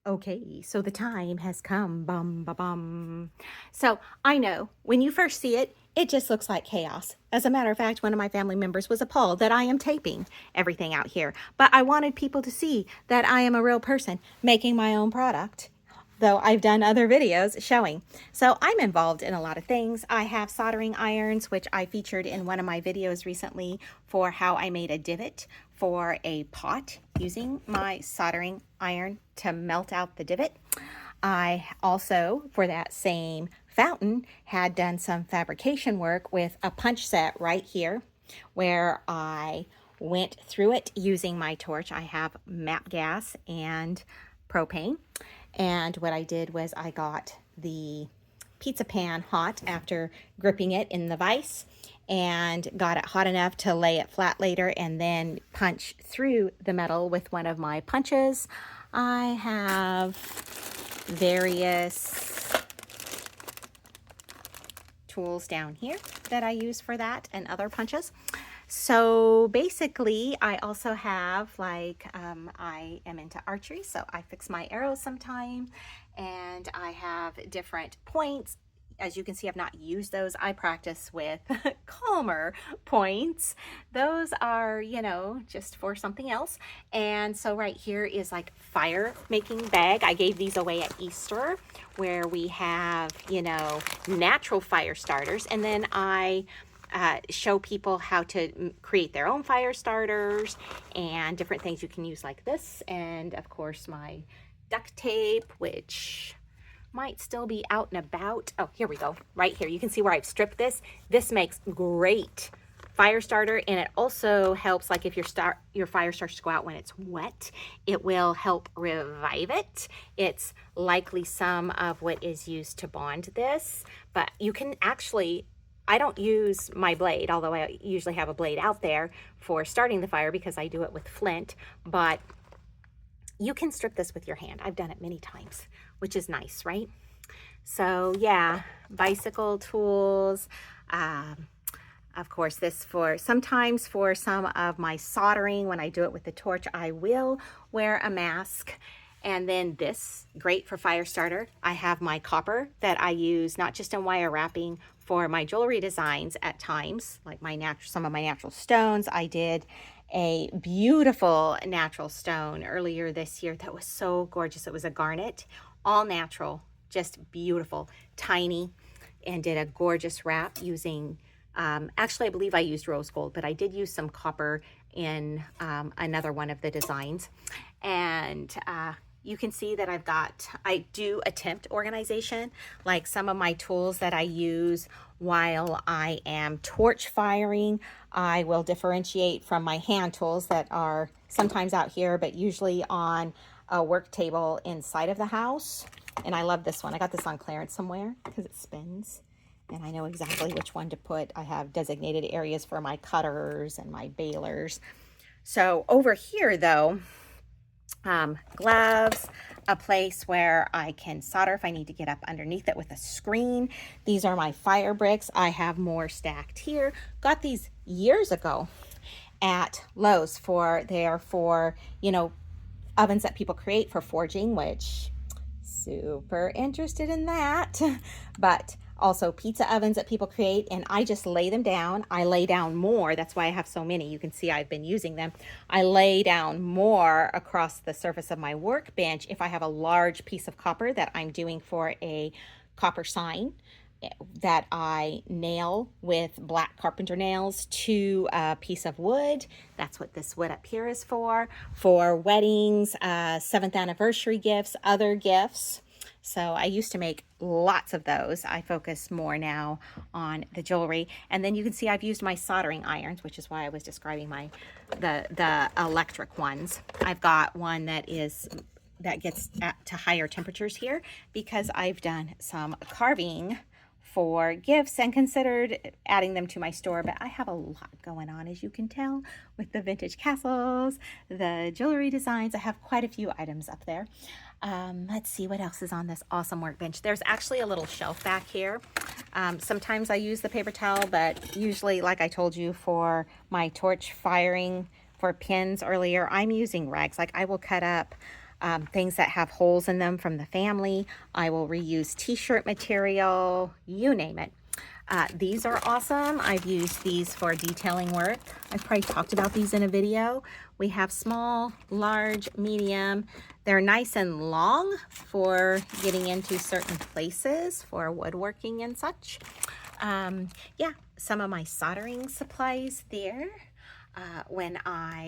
Okay, so the time has come. Bum, ba, bum. So I know when you first see it, it just looks like chaos. As a matter of fact, one of my family members was appalled that I am taping everything out here. But I wanted people to see that I am a real person making my own product, though I've done other videos showing. So I'm involved in a lot of things. I have soldering irons, which I featured in one of my videos recently for how I made a divot for a pot using my soldering iron to melt out the divot. I also, for that same fountain, had done some fabrication work with a punch set right here where I went through it using my torch. I have MAP gas and propane. And what I did was I got the pizza pan hot after gripping it in the vise and got it hot enough to lay it flat later and then punch through the metal with one of my punches. I have various tools down here that I use for that and other punches. So basically, I also have I am into archery, so I fix my arrows sometime, and I have different points. As you can see, I've not used those. I practice with calmer points. Those are, just for something else. And so right here is like fire making bag. I gave these away at Easter where we have, natural fire starters. And then I show people how to create their own fire starters and different things you can use like this. And of course my duct tape, which might still be out and about. Oh, here we go. Right here. You can see where I've stripped this. This makes great fire starter, and it also helps, like if your fire starts to go out when it's wet, it will help revive it. It's likely some of what is used to bond this, but you can actually, I don't use my blade, although I usually have a blade out there for starting the fire because I do it with flint, but you can strip this with your hand. I've done it many times, which is nice, right? So yeah, bicycle tools. Of course, this sometimes for some of my soldering, when I do it with the torch, I will wear a mask. And then this, great for fire starter. I have my copper that I use not just in wire wrapping for my jewelry designs at times, like some of my natural stones. I did a beautiful natural stone earlier this year that was so gorgeous. It was a garnet, all natural, just beautiful, tiny, and did a gorgeous wrap using, actually I believe I used rose gold, but I did use some copper in another one of the designs. And you can see that I do attempt organization, like some of my tools that I use while I am torch firing. I will differentiate from my hand tools that are sometimes out here, but usually on a work table inside of the house. And I love this one. I got this on clearance somewhere because it spins. And I know exactly which one to put. I have designated areas for my cutters and my balers. So over here though, gloves, a place where I can solder if I need to get up underneath it with a screen. These are my fire bricks. I have more stacked here. Got these years ago at Lowe's they are for, ovens that people create for forging, which super interested in that. But also pizza ovens that people create, and I just lay them down. I lay down more. That's why I have so many. You can see I've been using them. I lay down more across the surface of my workbench if I have a large piece of copper that I'm doing for a copper sign that I nail with black carpenter nails to a piece of wood. That's what this wood up here is for weddings, 7th anniversary gifts, other gifts. So I used to make lots of those. I focus more now on the jewelry. And then you can see I've used my soldering irons, which is why I was describing the electric ones. I've got one that gets to higher temperatures here because I've done some carving for gifts and considered adding them to my store, but I have a lot going on, as you can tell, with the vintage castles, the jewelry designs. I have quite a few items up there. Let's see what else is on this awesome workbench. There's actually a little shelf back here. Sometimes I use the paper towel, but usually, like I told you, for my torch firing for pins earlier, I'm using rags. Like I will cut up things that have holes in them from the family. I will reuse t-shirt material, you name it. These are awesome. I've used these for detailing work. I've probably talked about these in a video. We have small, large, medium. They're nice and long for getting into certain places for woodworking and such. Yeah, some of my soldering supplies there. When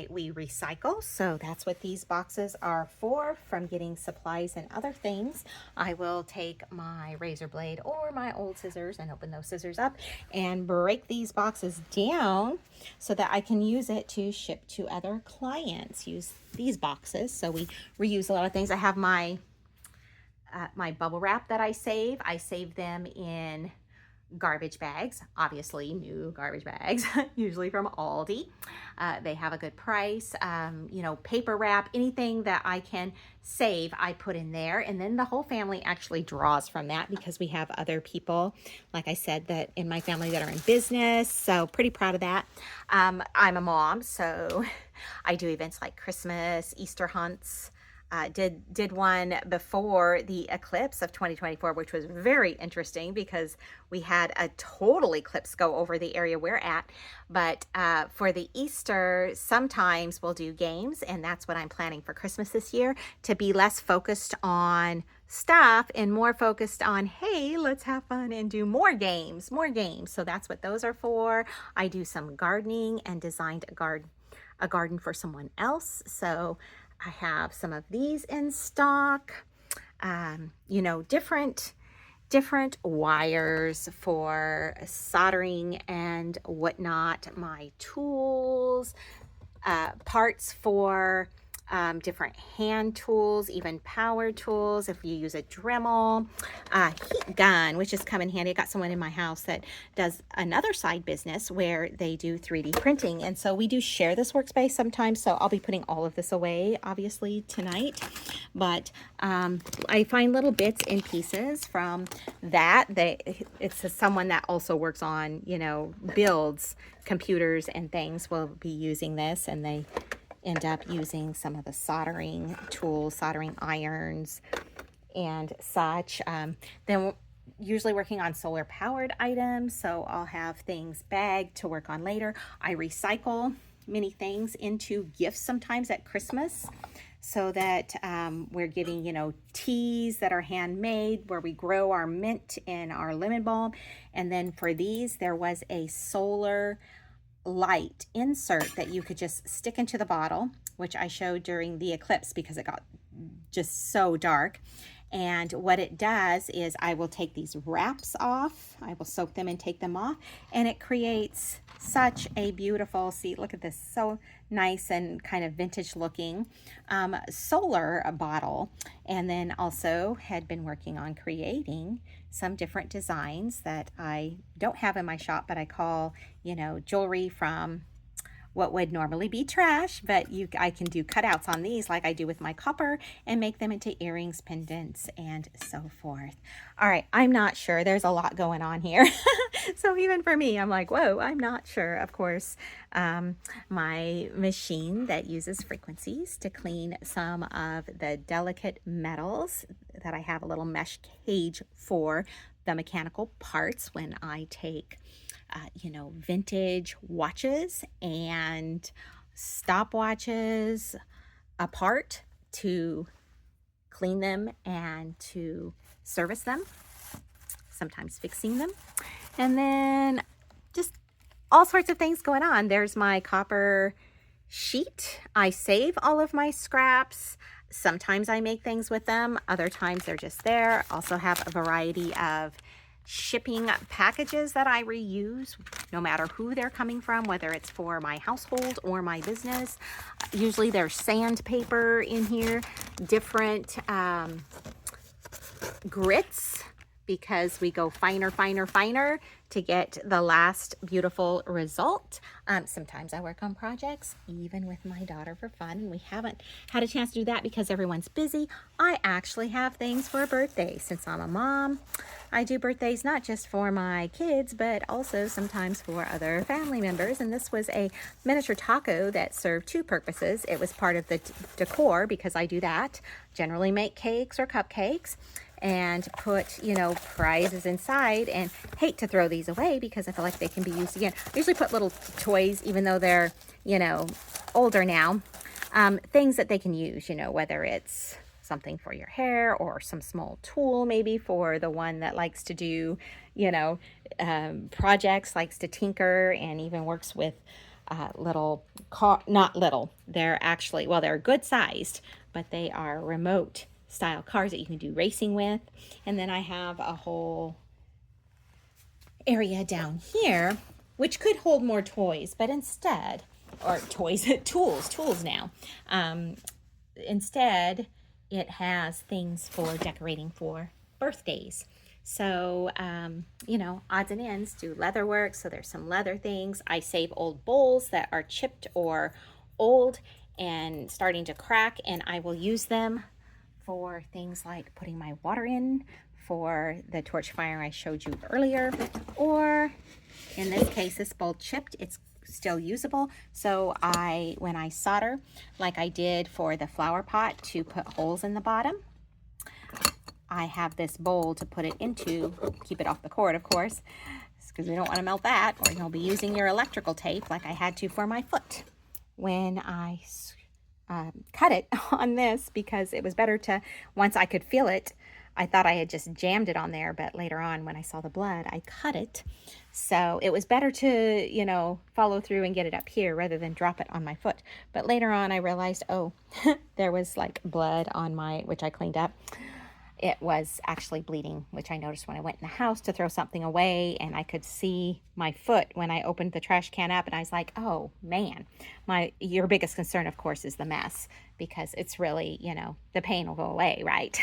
we recycle, so that's what these boxes are for, from getting supplies and other things. I will take my razor blade or my old scissors and open those scissors up and break these boxes down so that I can use it to ship to other clients. Use these boxes, so we reuse a lot of things. I have my my bubble wrap that I save. I save them in garbage bags, obviously new garbage bags, usually from Aldi. They have a good price. You know, paper wrap, anything that I can save, I put in there. And then the whole family actually draws from that because we have other people, like I said, that in my family that are in business. So pretty proud of that. I'm a mom, so I do events like Christmas, Easter hunts. Did one before the eclipse of 2024, which was very interesting because we had a total eclipse go over the area we're at. But for the Easter, sometimes we'll do games, and that's what I'm planning for Christmas this year, to be less focused on stuff and more focused on, hey, let's have fun and do more games. So that's what those are for. I do some gardening and designed a garden for someone else. So I have some of these in stock, you know, different wires for soldering and whatnot, my tools, parts for different hand tools, even power tools if you use a Dremel, heat gun, which is come in handy. I got someone in my house that does another side business where they do 3D printing, and so we do share this workspace sometimes, so I'll be putting all of this away obviously tonight. But I find little bits and pieces from that. It's someone that also works on, you know, builds computers and things will be using this, and they end up using some of the soldering tools, soldering irons and such. Then usually working on solar powered items, so I'll have things bagged to work on later. I recycle many things into gifts sometimes at Christmas, so that we're giving, you know, teas that are handmade where we grow our mint and our lemon balm. And then for these, there was a solar light insert that you could just stick into the bottle, which I showed during the eclipse because it got just so dark. And what it does is I will take these wraps off, I will soak them and take them off, and it creates such a beautiful, see, look at this, so nice and kind of vintage looking solar bottle. And then also had been working on creating some different designs that I don't have in my shop, but I call, you know, jewelry from what would normally be trash, but I can do cutouts on these like I do with my copper and make them into earrings, pendants, and so forth. All right, I'm not sure. There's a lot going on here. So even for me, I'm like, whoa, I'm not sure. Of course, my machine that uses frequencies to clean some of the delicate metals that I have a little mesh cage for the mechanical parts when I take you know, vintage watches and stopwatches apart to clean them and to service them, sometimes fixing them. And then just all sorts of things going on. There's my copper sheet. I save all of my scraps. Sometimes I make things with them. Other times they're just there. Also have a variety of shipping packages that I reuse no matter who they're coming from, whether it's for my household or my business. Usually there's sandpaper in here, different grits, because we go finer to get the last beautiful result. Sometimes I work on projects even with my daughter for fun, and we haven't had a chance to do that because everyone's busy. I actually have things for a birthday since I'm a mom. I do birthdays not just for my kids, but also sometimes for other family members. And this was a miniature taco that served two purposes. It was part of the decor because I do that. Generally make cakes or cupcakes and put, you know, prizes inside, and hate to throw these away because I feel like they can be used again. I usually put little toys, even though they're, you know, older now, things that they can use, you know, whether it's something for your hair or some small tool maybe for the one that likes to do, you know, projects, likes to tinker, and even works with little car, not little, they're actually, well, they're good sized, but they are remote style cars that you can do racing with. And then I have a whole area down here which could hold more toys, but instead, or toys, tools now, instead it has things for decorating for birthdays. So, you know, odds and ends, do leather work. So there's some leather things. I save old bowls that are chipped or old and starting to crack, and I will use them for things like putting my water in for the torch fire I showed you earlier, or in this case, this bowl chipped, it's still usable. So when I solder, like I did for the flower pot to put holes in the bottom, I have this bowl to put it into, keep it off the cord, of course, because we don't want to melt that, or you'll be using your electrical tape like I had to for my foot when I cut it on this, because it was better to, once I could feel it, I thought I had just jammed it on there, but later on when I saw the blood, I cut it. So it was better to, you know, follow through and get it up here rather than drop it on my foot. But later on I realized, oh, there was like blood on my, which I cleaned up. It was actually bleeding, which I noticed when I went in the house to throw something away, and I could see my foot when I opened the trash can up, and I was like, oh man, your biggest concern, of course, is the mess, because it's really, you know, the pain will go away, right?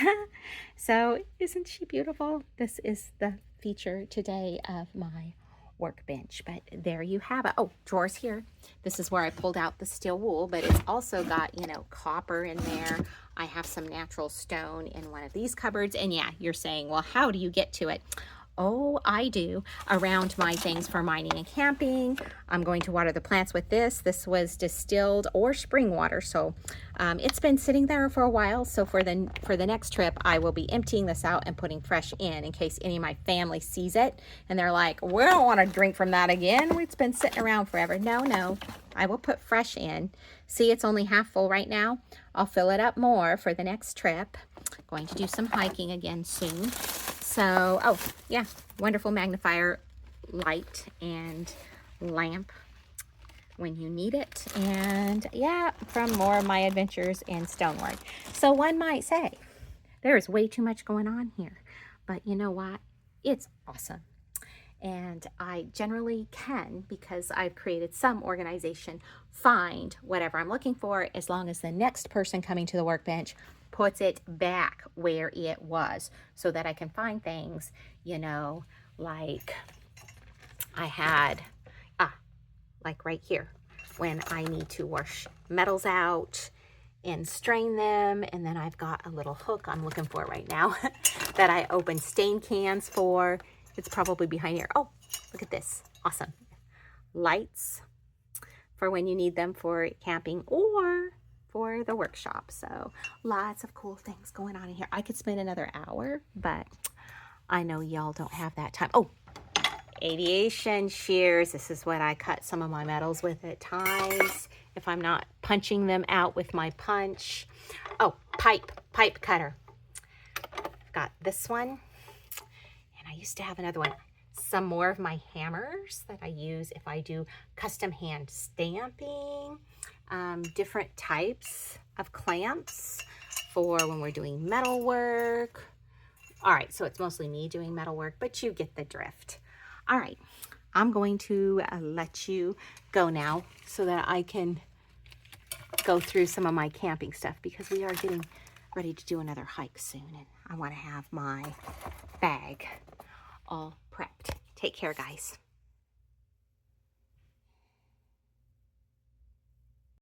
So isn't she beautiful? This is the feature today of my workbench, but there you have it. Oh, drawers here. This is where I pulled out the steel wool, but it's also got, you know, copper in there. I have some natural stone in one of these cupboards. And yeah, you're saying, well, how do you get to it? Oh, I do. Around my things for mining and camping, I'm going to water the plants with this. This was distilled or spring water, so it's been sitting there for a while. So for the next trip, I will be emptying this out and putting fresh in case any of my family sees it and they're like, we don't want to drink from that again. It's been sitting around forever. No, I will put fresh in. See, it's only half full right now. I'll fill it up more for the next trip. Going to do some hiking again soon. So, oh yeah, wonderful magnifier light and lamp when you need it. And yeah, from more of my adventures in stonework. So one might say, there is way too much going on here. But you know what? It's awesome. And I generally can, because I've created some organization, find whatever I'm looking for, as long as the next person coming to the workbench puts it back where it was, so that I can find things, you know, like I had, like right here, when I need to wash metals out and strain them. And then I've got a little hook I'm looking for right now that I open stain cans for. It's probably behind here. Oh, look at this. Awesome. Lights for when you need them for camping or for the workshop. So lots of cool things going on in here. I could spend another hour, but I know y'all don't have that time. Oh, aviation shears. This is what I cut some of my metals with at times if I'm not punching them out with my punch. Oh, pipe cutter. Got this one. And I used to have another one. Some more of my hammers that I use if I do custom hand stamping. Different types of clamps for when we're doing metal work. All right, so it's mostly me doing metal work, but you get the drift. All right, I'm going to let you go now so that I can go through some of my camping stuff, because we are getting ready to do another hike soon, and I want to have my bag all prepped. Take care, guys.